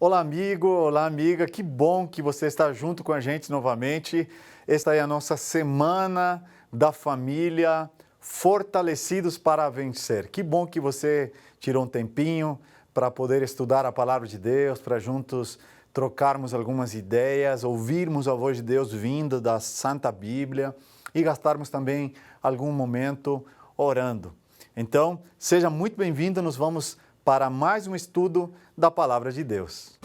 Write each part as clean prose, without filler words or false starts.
Olá, amigo, olá, amiga, que bom que você está junto com a gente novamente. Esta é a nossa Semana da Família Fortalecidos para Vencer. Que bom que você tirou um tempinho para poder estudar a Palavra de Deus, para juntos trocarmos algumas ideias, ouvirmos a voz de Deus vinda da Santa Bíblia e gastarmos também algum momento orando. Então, seja muito bem-vindo, nós vamos para mais um estudo da Palavra de Deus.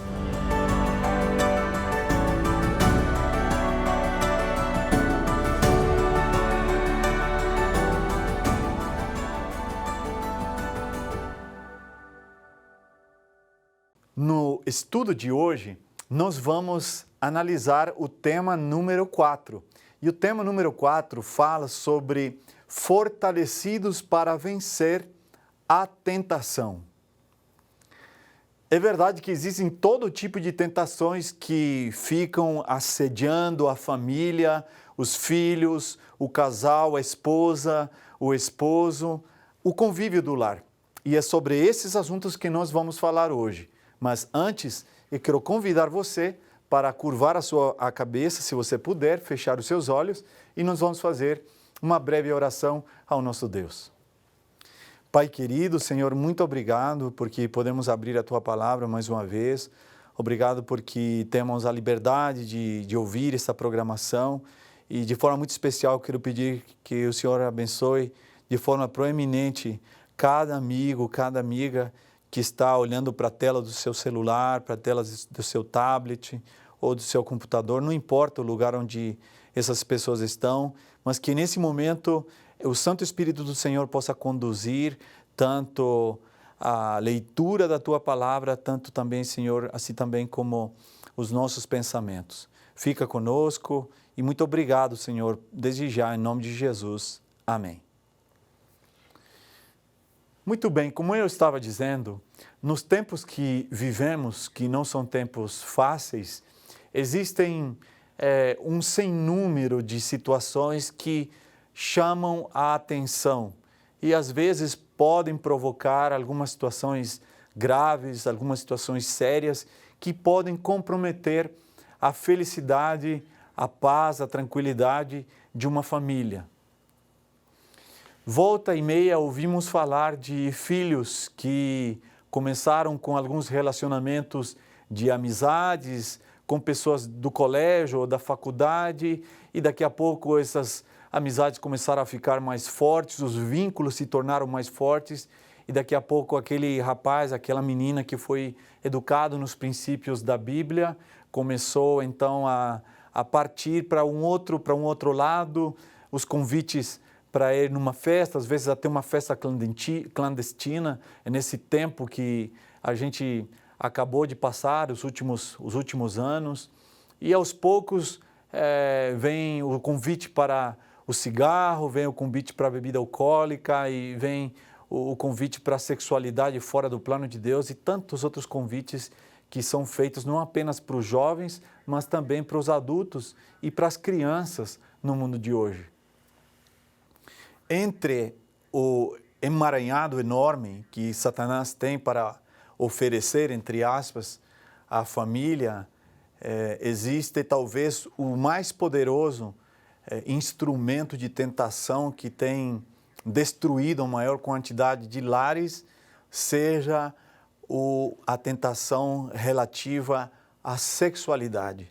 No estudo de hoje, nós vamos analisar o tema número 4. E o tema número 4 fala sobre fortalecidos para vencer a tentação. É verdade que existem todo tipo de tentações que ficam assediando a família, os filhos, o casal, a esposa, o esposo, o convívio do lar. E é sobre esses assuntos que nós vamos falar hoje. Mas antes, eu quero convidar você para curvar a cabeça, se você puder, fechar os seus olhos, e nós vamos fazer uma breve oração ao nosso Deus. Pai querido, Senhor, muito obrigado porque podemos abrir a Tua Palavra mais uma vez. Obrigado porque temos a liberdade de ouvir essa programação e de forma muito especial quero pedir que o Senhor abençoe de forma proeminente cada amigo, cada amiga que está olhando para a tela do seu celular, para a tela do seu tablet ou do seu computador, não importa o lugar onde essas pessoas estão, mas que nesse momento o Santo Espírito do Senhor possa conduzir tanto a leitura da Tua Palavra, tanto também, Senhor, assim também como os nossos pensamentos. Fica conosco e muito obrigado, Senhor, desde já, em nome de Jesus. Amém. Muito bem, como eu estava dizendo, nos tempos que vivemos, que não são tempos fáceis, existem um sem número de situações que chamam a atenção e às vezes podem provocar algumas situações graves, algumas situações sérias que podem comprometer a felicidade, a paz, a tranquilidade de uma família. Volta e meia ouvimos falar de filhos que começaram com alguns relacionamentos de amizades com pessoas do colégio ou da faculdade e daqui a pouco essas amizades começaram a ficar mais fortes, os vínculos se tornaram mais fortes e daqui a pouco aquele rapaz, aquela menina que foi educado nos princípios da Bíblia começou então a partir para um outro lado, os convites para ir numa festa, às vezes até uma festa clandestina, é nesse tempo que a gente acabou de passar os últimos anos e aos poucos vem o convite para o cigarro, vem o convite para a bebida alcoólica e vem o convite para a sexualidade fora do plano de Deus e tantos outros convites que são feitos não apenas para os jovens, mas também para os adultos e para as crianças no mundo de hoje. Entre o emaranhado enorme que Satanás tem para oferecer, entre aspas, à família, existe talvez o mais poderoso instrumento de tentação que tem destruído a maior quantidade de lares, seja a tentação relativa à sexualidade.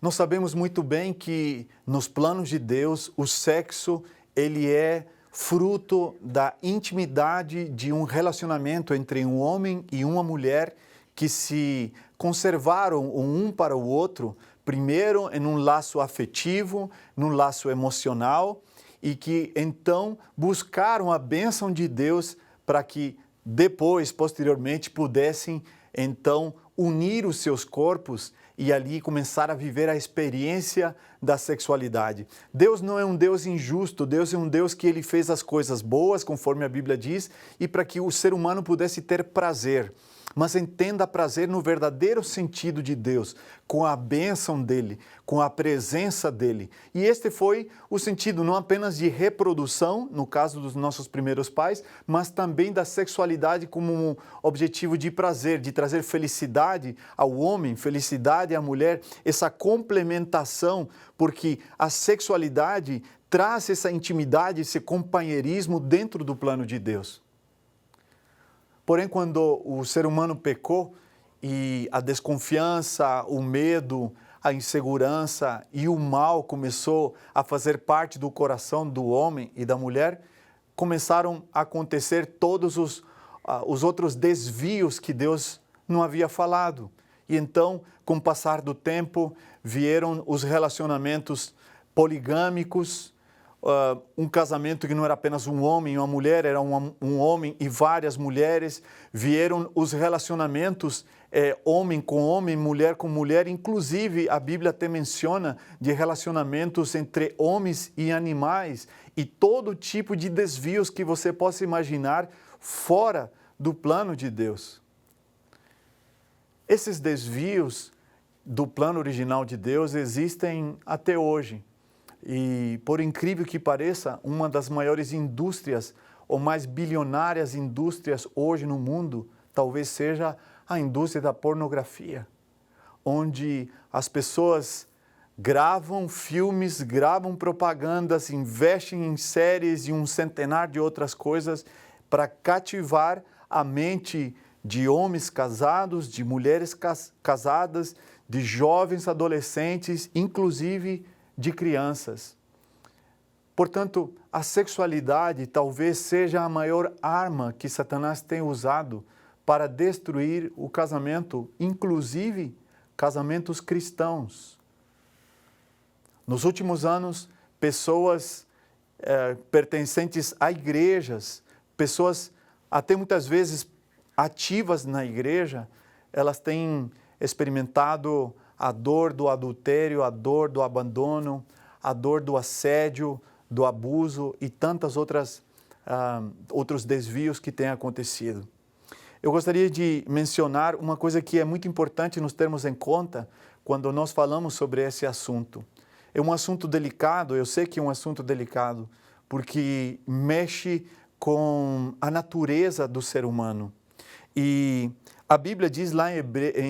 Nós sabemos muito bem que nos planos de Deus o sexo ele é fruto da intimidade de um relacionamento entre um homem e uma mulher que se conservaram um para o outro, primeiro em um laço afetivo, num laço emocional, e que então buscaram a bênção de Deus para que depois, posteriormente, pudessem então unir os seus corpos e ali começar a viver a experiência da sexualidade. Deus não é um Deus injusto, Deus é um Deus que Ele fez as coisas boas, conforme a Bíblia diz, e para que o ser humano pudesse ter prazer. mas entenda prazer no verdadeiro sentido de Deus, com a bênção dele, com a presença dele. E este foi o sentido não apenas de reprodução, no caso dos nossos primeiros pais, mas também da sexualidade como um objetivo de prazer, de trazer felicidade ao homem, felicidade à mulher, essa complementação, porque a sexualidade traz essa intimidade, esse companheirismo dentro do plano de Deus. Porém, quando o ser humano pecou e a desconfiança, o medo, a insegurança e o mal começou a fazer parte do coração do homem e da mulher, começaram a acontecer todos os outros desvios que Deus não havia falado. E então, com o passar do tempo, vieram os relacionamentos poligâmicos, um casamento que não era apenas um homem e uma mulher, era um homem e várias mulheres. Vieram os relacionamentos homem com homem, mulher com mulher. Inclusive, a Bíblia até menciona de relacionamentos entre homens e animais e todo tipo de desvios que você possa imaginar fora do plano de Deus. Esses desvios do plano original de Deus existem até hoje. E, por incrível que pareça, uma das maiores indústrias, ou mais bilionárias indústrias hoje no mundo, talvez seja a indústria da pornografia, onde as pessoas gravam filmes, gravam propagandas, investem em séries e um centenar de outras coisas para cativar a mente de homens casados, de mulheres casadas, de jovens adolescentes, inclusive de crianças. Portanto, a sexualidade talvez seja a maior arma que Satanás tem usado para destruir o casamento, inclusive casamentos cristãos. Nos últimos anos, pessoas pertencentes a igrejas, pessoas até muitas vezes ativas na igreja, elas têm experimentado a dor do adultério, a dor do abandono, a dor do assédio, do abuso e tantas outros desvios que têm acontecido. Eu gostaria de mencionar uma coisa que é muito importante nos termos em conta quando nós falamos sobre esse assunto. É um assunto delicado, eu sei que é um assunto delicado, porque mexe com a natureza do ser humano. E a Bíblia diz lá em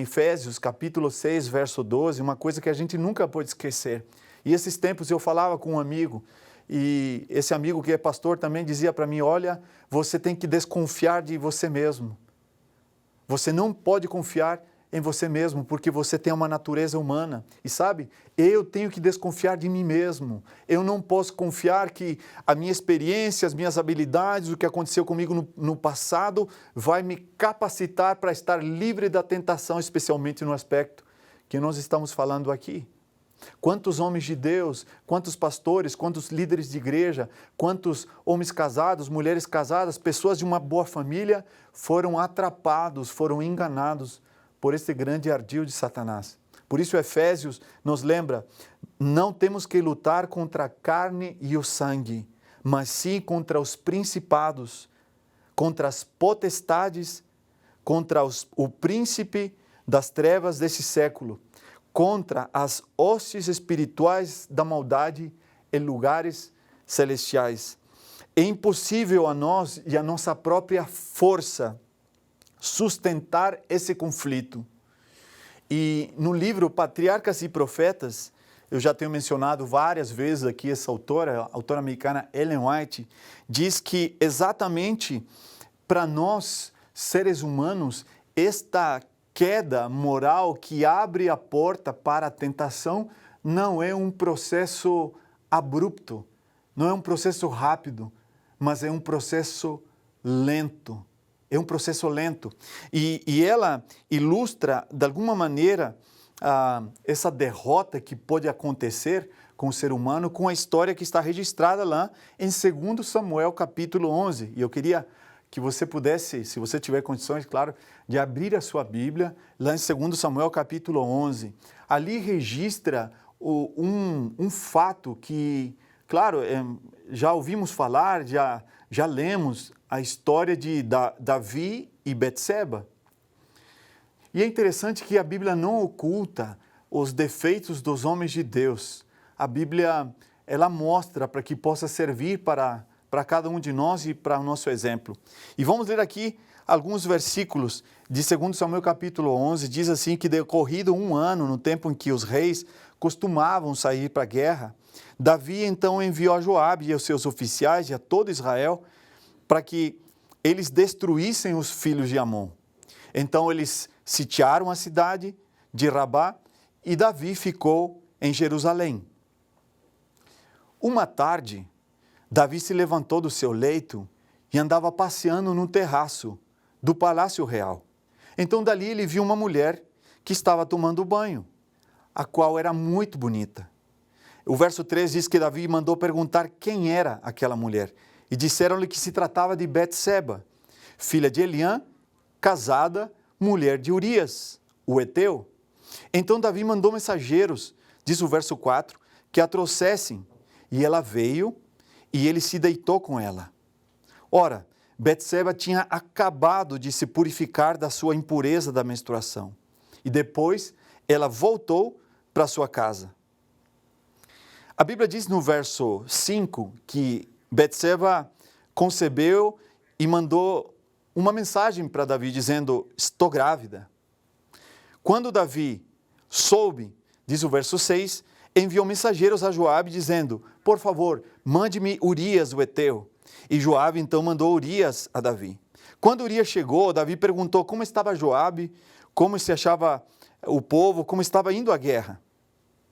Efésios, capítulo 6, verso 12, uma coisa que a gente nunca pode esquecer. E esses tempos eu falava com um amigo, e esse amigo que é pastor também dizia para mim, olha, você tem que desconfiar de você mesmo. Você não pode confiar em você mesmo, porque você tem uma natureza humana. E sabe, eu tenho que desconfiar de mim mesmo. Eu não posso confiar que a minha experiência, as minhas habilidades, o que aconteceu comigo no passado, vai me capacitar para estar livre da tentação, especialmente no aspecto que nós estamos falando aqui. Quantos homens de Deus, quantos pastores, quantos líderes de igreja, quantos homens casados, mulheres casadas, pessoas de uma boa família foram atrapados, foram enganados por este grande ardil de Satanás. Por isso Efésios nos lembra, não temos que lutar contra a carne e o sangue, mas sim contra os principados, contra as potestades, contra o príncipe das trevas desse século, contra as hostes espirituais da maldade em lugares celestiais. É impossível a nós e a nossa própria força sustentar esse conflito. E no livro Patriarcas e Profetas, eu já tenho mencionado várias vezes aqui essa autora, a autora americana Ellen White, diz que exatamente para nós, seres humanos, esta queda moral que abre a porta para a tentação não é um processo abrupto, não é um processo rápido, mas é um processo lento. É um processo lento. E ela ilustra, de alguma maneira, essa derrota que pode acontecer com o ser humano com a história que está registrada lá em 2 Samuel, capítulo 11. E eu queria que você pudesse, se você tiver condições, claro, de abrir a sua Bíblia, lá em 2 Samuel, capítulo 11. Ali registra um fato que, claro, já ouvimos falar, já lemos a história de Davi e Betseba. E é interessante que a Bíblia não oculta os defeitos dos homens de Deus. A Bíblia, ela mostra para que possa servir para cada um de nós e para o nosso exemplo. E vamos ler aqui alguns versículos de 2 Samuel capítulo 11, diz assim que decorrido um ano, no tempo em que os reis costumavam sair para a guerra, Davi então enviou a Joabe e aos seus oficiais e a todo Israel para que eles destruíssem os filhos de Amon. Então eles sitiaram a cidade de Rabá e Davi ficou em Jerusalém. Uma tarde, Davi se levantou do seu leito e andava passeando no terraço do palácio real. Então dali ele viu uma mulher que estava tomando banho, a qual era muito bonita. O verso 3 diz que Davi mandou perguntar quem era aquela mulher. E disseram-lhe que se tratava de Betseba, filha de Eliã, casada, mulher de Urias, o heteu. Então Davi mandou mensageiros, diz o verso 4, que a trouxessem. E ela veio e ele se deitou com ela. Ora, Betseba tinha acabado de se purificar da sua impureza da menstruação. E depois ela voltou para sua casa. A Bíblia diz no verso 5 que Betseba concebeu e mandou uma mensagem para Davi dizendo, estou grávida. Quando Davi soube, diz o verso 6, enviou mensageiros a Joabe dizendo, por favor, mande-me Urias o heteu. E Joabe então mandou Urias a Davi. Quando Urias chegou, Davi perguntou como estava Joabe, como se achava o povo, como estava indo a guerra.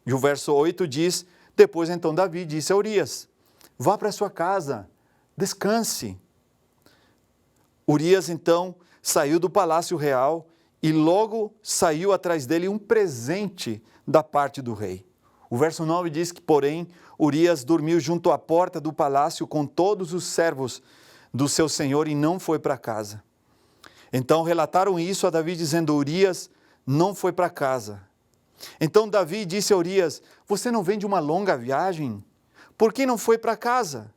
E o verso 8 diz, depois então Davi disse a Urias, vá para sua casa, descanse. Urias então saiu do palácio real e logo saiu atrás dele um presente da parte do rei. O verso 9 diz que, porém, Urias dormiu junto à porta do palácio com todos os servos do seu senhor e não foi para casa. Então relataram isso a Davi dizendo, Urias não foi para casa. Então Davi disse a Urias, você não vem de uma longa viagem? Por que não foi para casa?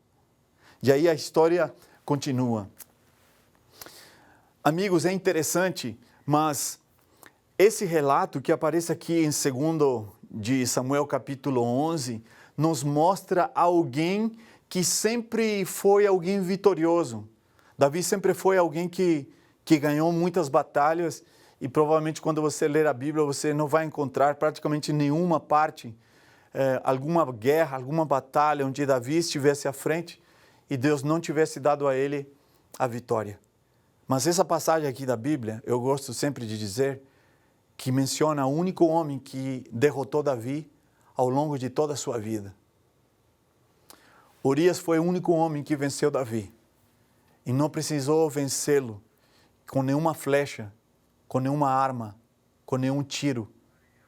E aí a história continua. Amigos, é interessante, mas esse relato que aparece aqui em 2 de Samuel capítulo 11, nos mostra alguém que sempre foi alguém vitorioso. Davi sempre foi alguém que ganhou muitas batalhas e provavelmente quando você ler a Bíblia você não vai encontrar praticamente nenhuma parte, alguma guerra, alguma batalha onde Davi estivesse à frente e Deus não tivesse dado a ele a vitória. Mas essa passagem aqui da Bíblia, eu gosto sempre de dizer, que menciona o único homem que derrotou Davi ao longo de toda a sua vida. Urias foi o único homem que venceu Davi e não precisou vencê-lo com nenhuma flecha, com nenhuma arma, com nenhum tiro,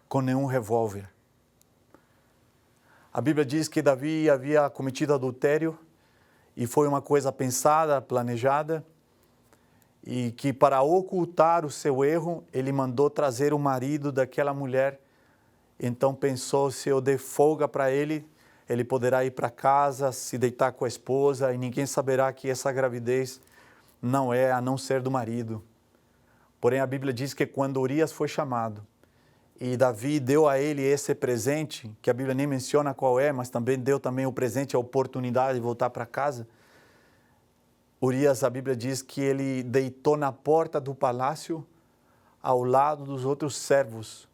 com nenhum revólver. A Bíblia diz que Davi havia cometido adultério e foi uma coisa pensada, planejada, e que para ocultar o seu erro, ele mandou trazer o marido daquela mulher. Então pensou, se eu der folga para ele, ele poderá ir para casa, se deitar com a esposa e ninguém saberá que essa gravidez não é a não ser do marido. Porém a Bíblia diz que quando Urias foi chamado e Davi deu a ele esse presente, que a Bíblia nem menciona qual é, mas também deu também o presente, a oportunidade de voltar para casa, Urias, a Bíblia diz que ele deitou na porta do palácio ao lado dos outros servos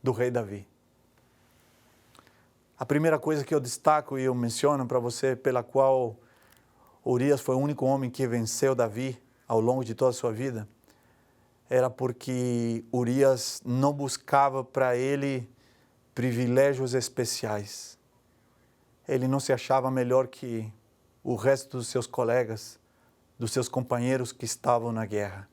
do rei Davi. A primeira coisa que eu destaco e eu menciono para você, pela qual Urias foi o único homem que venceu Davi ao longo de toda a sua vida, era porque Urias não buscava para ele privilégios especiais. Ele não se achava melhor que o resto dos seus colegas, dos seus companheiros que estavam na guerra.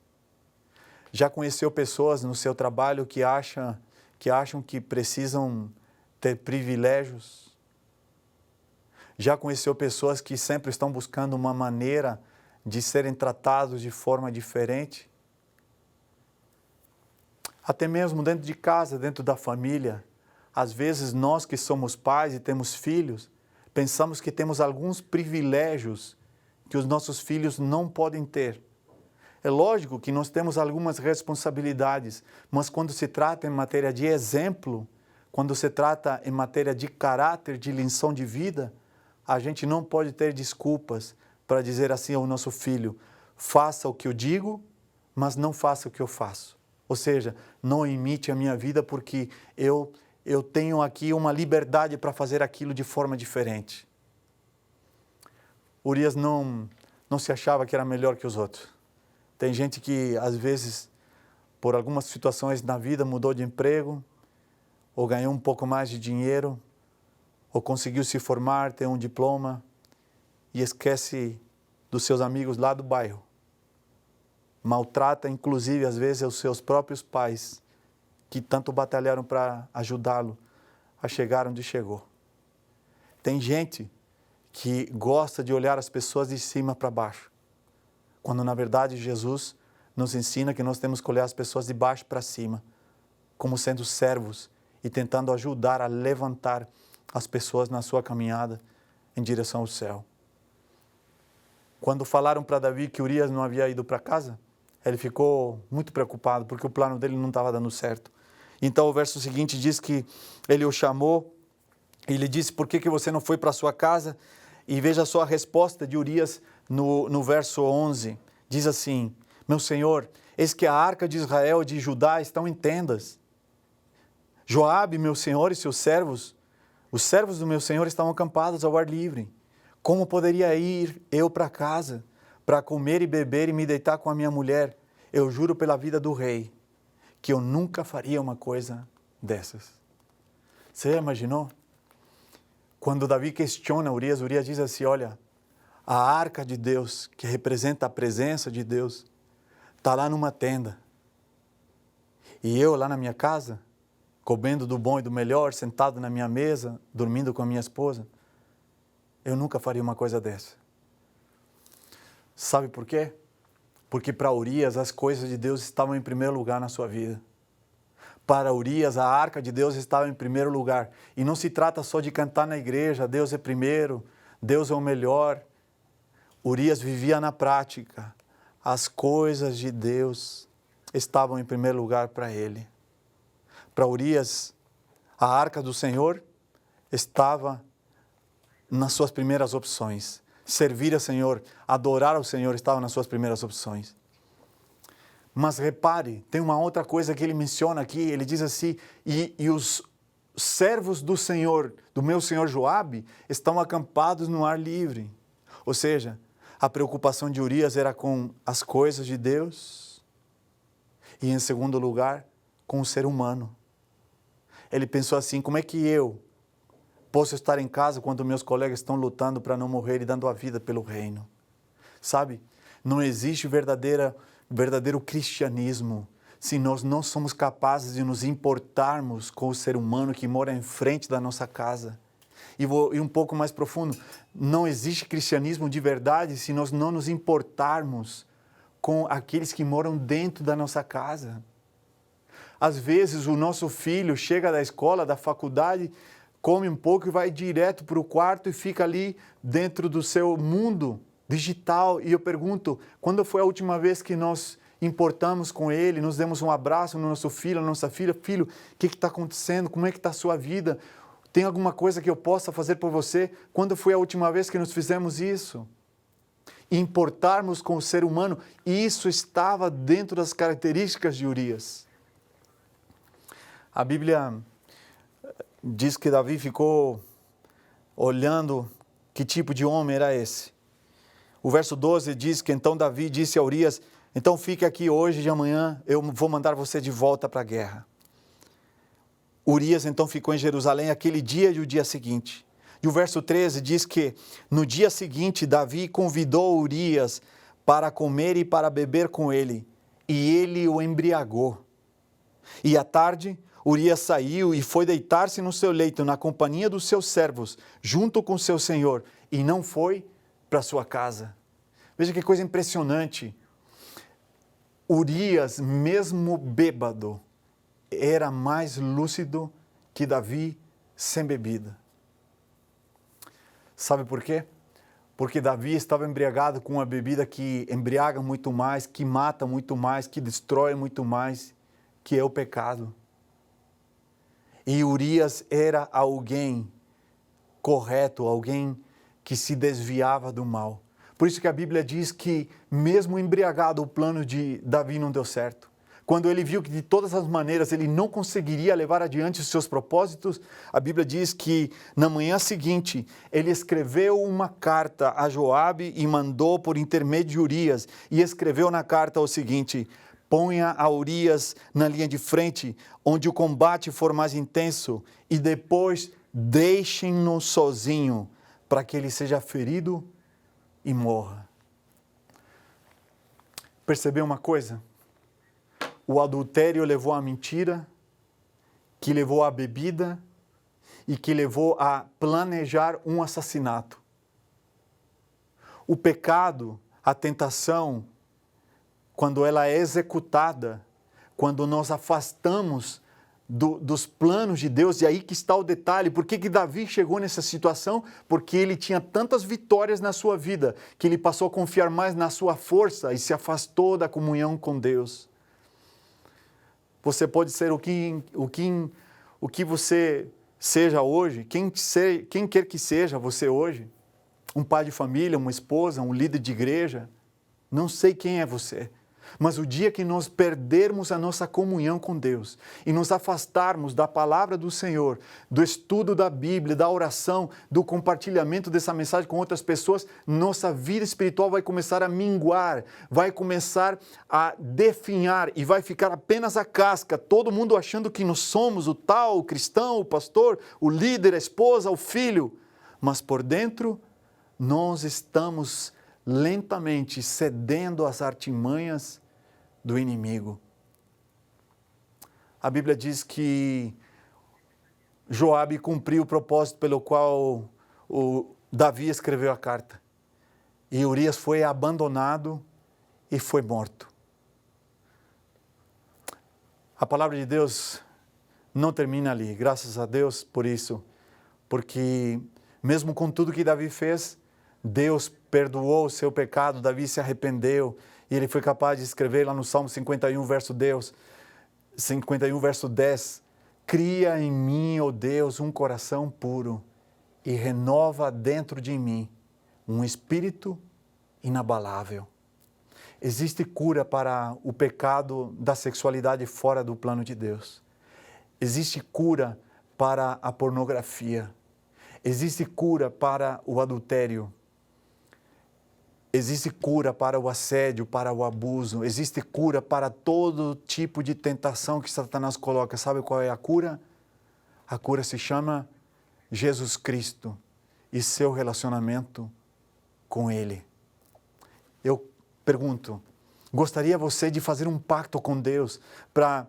Já conheceu pessoas no seu trabalho que acham que precisam ter privilégios? Já conheceu pessoas que sempre estão buscando uma maneira de serem tratados de forma diferente? Até mesmo dentro de casa, dentro da família, às vezes nós que somos pais e temos filhos, pensamos que temos alguns privilégios que os nossos filhos não podem ter. É lógico que nós temos algumas responsabilidades, mas quando se trata em matéria de exemplo, quando se trata em matéria de caráter, de lição de vida, a gente não pode ter desculpas para dizer assim ao nosso filho: faça o que eu digo, mas não faça o que eu faço. Ou seja, não imite a minha vida porque eu tenho aqui uma liberdade para fazer aquilo de forma diferente. Urias não se achava que era melhor que os outros. Tem gente que, às vezes, por algumas situações na vida, mudou de emprego, ou ganhou um pouco mais de dinheiro, ou conseguiu se formar, ter um diploma, e esquece dos seus amigos lá do bairro. Maltrata, inclusive, às vezes, os seus próprios pais, que tanto batalharam para ajudá-lo a chegar onde chegou. Tem gente que gosta de olhar as pessoas de cima para baixo, quando, na verdade, Jesus nos ensina que nós temos que olhar as pessoas de baixo para cima, como sendo servos e tentando ajudar a levantar as pessoas na sua caminhada em direção ao céu. Quando falaram para Davi que Urias não havia ido para casa, ele ficou muito preocupado, porque o plano dele não estava dando certo. Então o verso seguinte diz que ele o chamou e lhe disse: por que você não foi para a sua casa? E veja só a resposta de Urias no verso 11. Diz assim: meu senhor, eis que a arca de Israel e de Judá estão em tendas. Joabe, meu senhor, e seus servos, os servos do meu senhor estão acampados ao ar livre. Como poderia ir eu para casa, para comer e beber e me deitar com a minha mulher? Eu juro pela vida do rei, que eu nunca faria uma coisa dessas. Você já imaginou? Quando Davi questiona Urias, Urias diz assim: olha, a arca de Deus, que representa a presença de Deus, está lá numa tenda. E eu lá na minha casa, comendo do bom e do melhor, sentado na minha mesa, dormindo com a minha esposa, eu nunca faria uma coisa dessa. Sabe por quê? Porque para Urias as coisas de Deus estavam em primeiro lugar na sua vida. Para Urias, a arca de Deus estava em primeiro lugar. E não se trata só de cantar na igreja: Deus é primeiro, Deus é o melhor. Urias vivia na prática. As coisas de Deus estavam em primeiro lugar para ele. Para Urias, a arca do Senhor estava nas suas primeiras opções. Servir ao Senhor, adorar ao Senhor estava nas suas primeiras opções. Mas repare, tem uma outra coisa que ele menciona aqui. Ele diz assim: e os servos do Senhor, do meu senhor Joabe, estão acampados no ar livre. Ou seja, a preocupação de Urias era com as coisas de Deus e, em segundo lugar, com o ser humano. Ele pensou assim: como é que eu posso estar em casa quando meus colegas estão lutando para não morrer e dando a vida pelo reino? Sabe, não existe verdadeiro cristianismo se nós não somos capazes de nos importarmos com o ser humano que mora em frente da nossa casa. E vou ir um pouco mais profundo: não existe cristianismo de verdade se nós não nos importarmos com aqueles que moram dentro da nossa casa. Às vezes o nosso filho chega da escola, da faculdade, come um pouco e vai direto para o quarto e fica ali dentro do seu mundo digital. E eu pergunto: quando foi a última vez que nós importamos com ele, nos demos um abraço no nosso filho, na nossa filha? Filho, o que está acontecendo? Como é que está a sua vida? Tem alguma coisa que eu possa fazer por você? Quando foi a última vez que nós fizemos isso? Importarmos com o ser humano, isso estava dentro das características de Urias. A Bíblia diz que Davi ficou olhando que tipo de homem era esse. O verso 12 diz que então Davi disse a Urias: então fique aqui hoje, de amanhã eu vou mandar você de volta para a guerra. Urias então ficou em Jerusalém aquele dia e o dia seguinte. E o verso 13 diz que no dia seguinte Davi convidou Urias para comer e para beber com ele, e ele o embriagou. E à tarde Urias saiu e foi deitar-se no seu leito na companhia dos seus servos, junto com seu senhor, e não foi para sua casa. Veja que coisa impressionante. Urias, mesmo bêbado, era mais lúcido que Davi sem bebida. Sabe por quê? porque Davi estava embriagado com uma bebida que embriaga muito mais, que mata muito mais, que destrói muito mais, que é o pecado. E Urias era alguém correto, alguém que se desviava do mal. Por isso que a Bíblia diz que, mesmo embriagado, o plano de Davi não deu certo. Quando ele viu que de todas as maneiras ele não conseguiria levar adiante os seus propósitos, a Bíblia diz que na manhã seguinte ele escreveu uma carta a Joabe e mandou por intermédio de Urias, e escreveu na carta o seguinte: ponha a Urias na linha de frente, onde o combate for mais intenso, e depois deixem-no sozinho, para que ele seja ferido e morra. Percebeu uma coisa? O adultério levou à mentira, que levou à bebida e que levou a planejar um assassinato. O pecado, a tentação, quando ela é executada, quando nós afastamos dos planos de Deus, e aí que está o detalhe. Por que Davi chegou nessa situação? Porque ele tinha tantas vitórias na sua vida, que ele passou a confiar mais na sua força e se afastou da comunhão com Deus. Você pode ser o que você seja hoje, quem quer que seja você hoje, um pai de família, uma esposa, um líder de igreja, não sei quem é você. Mas o dia que nós perdermos a nossa comunhão com Deus e nos afastarmos da palavra do Senhor, do estudo da Bíblia, da oração, do compartilhamento dessa mensagem com outras pessoas, nossa vida espiritual vai começar a minguar, vai começar a definhar e vai ficar apenas a casca, todo mundo achando que nós somos o tal, o cristão, o pastor, o líder, a esposa, o filho. Mas por dentro, nós estamos lentamente cedendo às artimanhas do inimigo. A Bíblia diz que Joabe cumpriu o propósito pelo qual o Davi escreveu a carta. E Urias foi abandonado e foi morto. A palavra de Deus não termina ali, graças a Deus por isso, porque mesmo com tudo que Davi fez, Deus perdoou o seu pecado, Davi se arrependeu e ele foi capaz de escrever lá no Salmo 51, verso 10, cria em mim, ó Deus, um coração puro e renova dentro de mim um espírito inabalável. Existe cura para o pecado da sexualidade fora do plano de Deus. Existe cura para a pornografia. Existe cura para o adultério. Existe cura para o assédio, para o abuso. Existe cura para todo tipo de tentação que Satanás coloca. Sabe qual é a cura? A cura se chama Jesus Cristo e seu relacionamento com Ele. Eu pergunto, gostaria você de fazer um pacto com Deus para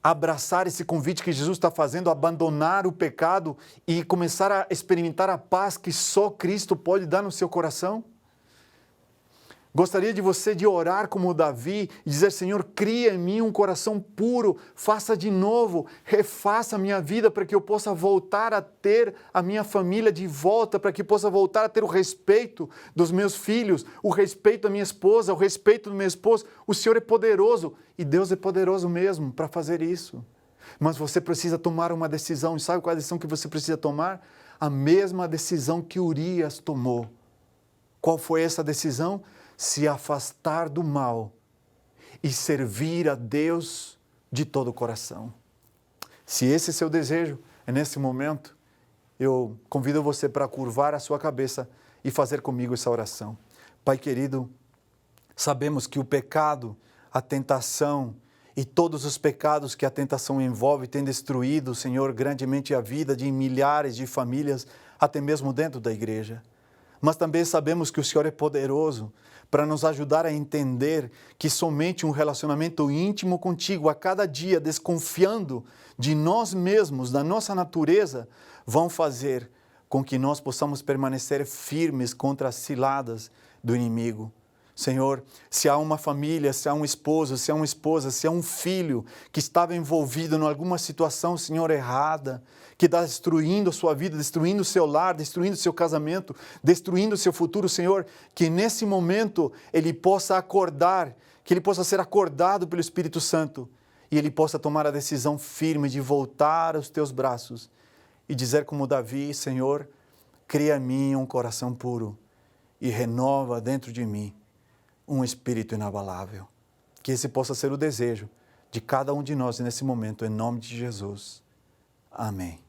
abraçar esse convite que Jesus está fazendo, abandonar o pecado e começar a experimentar a paz que só Cristo pode dar no seu coração? Gostaria de você de orar como Davi e dizer: Senhor, cria em mim um coração puro, faça de novo, refaça a minha vida para que eu possa voltar a ter a minha família de volta, para que possa voltar a ter o respeito dos meus filhos, o respeito da minha esposa, o respeito do meu esposo. O Senhor é poderoso e Deus é poderoso mesmo para fazer isso. Mas você precisa tomar uma decisão. E sabe qual é a decisão que você precisa tomar? A mesma decisão que Urias tomou. Qual foi essa decisão? Se afastar do mal e servir a Deus de todo o coração. Se esse é seu desejo, é nesse momento, eu convido você para curvar a sua cabeça e fazer comigo essa oração. Pai querido, sabemos que o pecado, a tentação e todos os pecados que a tentação envolve têm destruído, Senhor, grandemente a vida de milhares de famílias, até mesmo dentro da igreja. Mas também sabemos que o Senhor é poderoso para nos ajudar a entender que somente um relacionamento íntimo contigo a cada dia, desconfiando de nós mesmos, da nossa natureza, vão fazer com que nós possamos permanecer firmes contra as ciladas do inimigo. Senhor, se há uma família, se há um esposo, se há uma esposa, se há um filho que estava envolvido em alguma situação, Senhor, errada, que está destruindo a sua vida, destruindo o seu lar, destruindo o seu casamento, destruindo o seu futuro, Senhor, que nesse momento ele possa acordar, que ele possa ser acordado pelo Espírito Santo e ele possa tomar a decisão firme de voltar aos teus braços e dizer como Davi, Senhor, cria em mim um coração puro e renova dentro de mim um espírito inabalável. Que esse possa ser o desejo de cada um de nós nesse momento, em nome de Jesus. Amém.